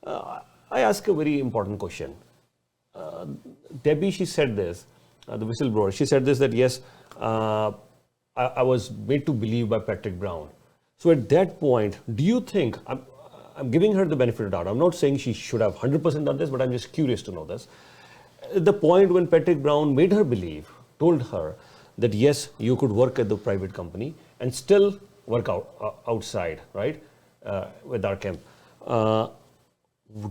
I ask a very important question. Debbie, she said this, the whistleblower, she said this, that yes, I was made to believe by Patrick Brown. So at that point, do you think, I'm giving her the benefit of the doubt, I'm not saying she should have 100% done this, but I'm just curious to know this. The point when Patrick Brown made her believe, told her that yes, you could work at the private company and still work outside, right, with our camp.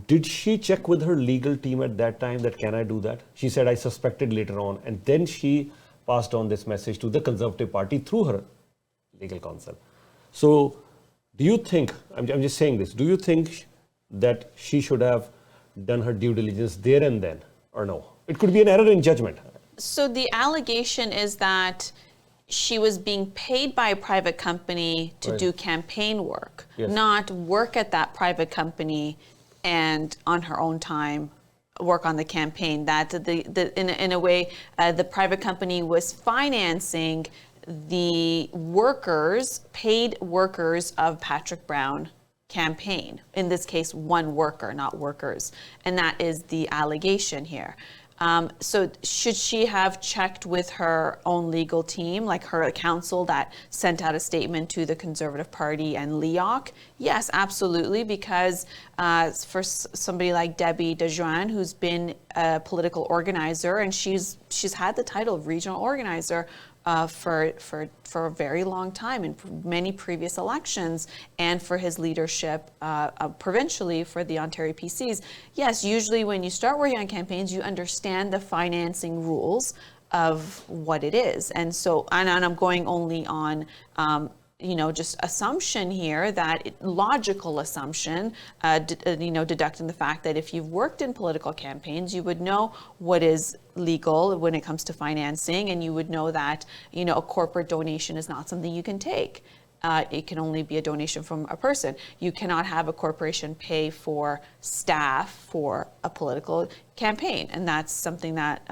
Did she check with her legal team at that time that can I do that? She said, I suspected later on, and then she passed on this message to the Conservative Party through her legal counsel. So do you think, I'm just saying this, do you think that she should have done her due diligence there and then, or no? It could be an error in judgment. So the allegation is that she was being paid by a private company to do campaign work, not work at that private company and on her own time work on the campaign. That in a way, the private company was financing the workers, paid workers of Patrick Brown campaign. In this case, one worker, not workers. And that is the allegation here. So should she have checked with her own legal team, like her counsel that sent out a statement to the Conservative Party and LEOC? Yes, absolutely, because for somebody like Debbie DeJoan, who's been a political organizer, and she's had the title of regional organizer for a very long time in many previous elections, and for his leadership provincially for the Ontario PCs. Yes, usually when you start working on campaigns, you understand the financing rules of what it is. And so, and I'm going only on just assumption here, that logical assumption, deducting the fact that if you've worked in political campaigns, you would know what is legal when it comes to financing, and you would know that, a corporate donation is not something you can take. It can only be a donation from a person. You cannot have a corporation pay for staff for a political campaign, and that's something that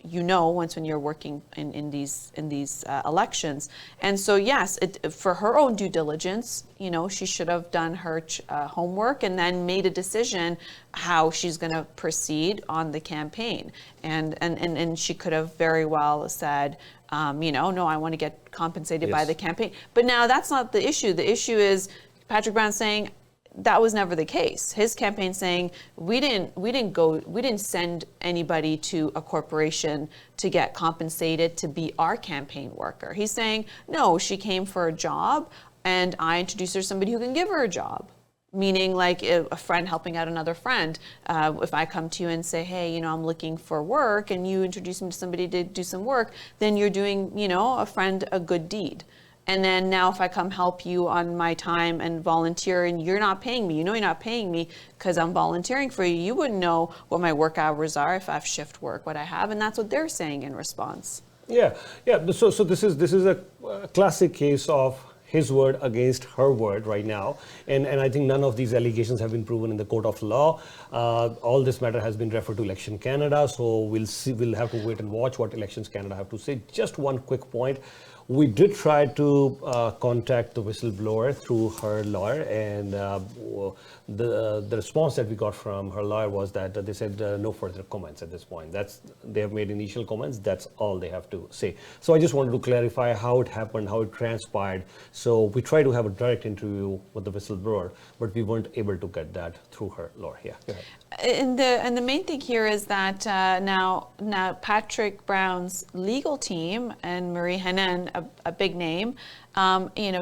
once when you're working in these elections. And so yes, for her own due diligence, she should have done her homework and then made a decision how she's going to proceed on the campaign, and she could have very well said, no, I want to get compensated by the campaign. But now that's not the issue. The issue is Patrick Brown saying that was never the case. His campaign saying we didn't send anybody to a corporation to get compensated to be our campaign worker. He's saying, no, she came for a job and I introduced her to somebody who can give her a job. Meaning like a friend helping out another friend. If I come to you and say, hey, I'm looking for work, and you introduce me to somebody to do some work, then you're doing, a friend a good deed. And then now if I come help you on my time and volunteer and you're not paying me, you're not paying me because I'm volunteering for you, you wouldn't know what my work hours are if I have shift work, what I have, and that's what they're saying in response. Yeah. So this is a classic case of his word against her word right now, and I think none of these allegations have been proven in the court of law. All this matter has been referred to Election Canada, so we'll have to wait and watch what Elections Canada have to say. Just one quick point. We did try to contact the whistleblower through her lawyer, and the response that we got from her lawyer was that they said no further comments at this point. They have made initial comments. That's all they have to say. So I just wanted to clarify how it happened, how it transpired. So we tried to have a direct interview with the whistleblower, but we weren't able to get that through her lawyer. Yeah, go ahead. And the main thing here is that now Patrick Brown's legal team and Marie Henin, a big name,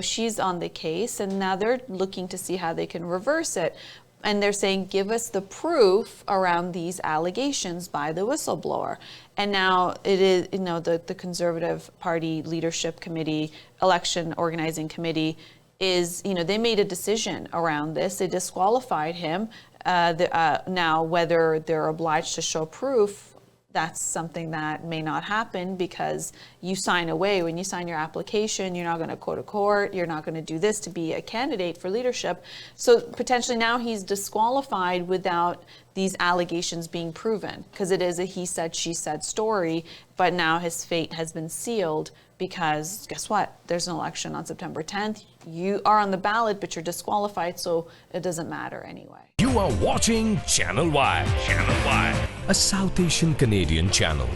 she's on the case, and now they're looking to see how they can reverse it. And they're saying, give us the proof around these allegations by the whistleblower. And now it is, the Conservative Party Leadership Committee, Election Organizing Committee is, they made a decision around this. They disqualified him. Now, whether they're obliged to show proof, that's something that may not happen, because you sign away. When you sign your application, you're not going to go to court. You're not going to do this to be a candidate for leadership. So potentially now he's disqualified without these allegations being proven, because it is a he said, she said story. But now his fate has been sealed, because guess what? There's an election on September 10th. You are on the ballot, but you're disqualified, so it doesn't matter anyway. You are watching Channel Y. Channel Y, a South Asian Canadian channel.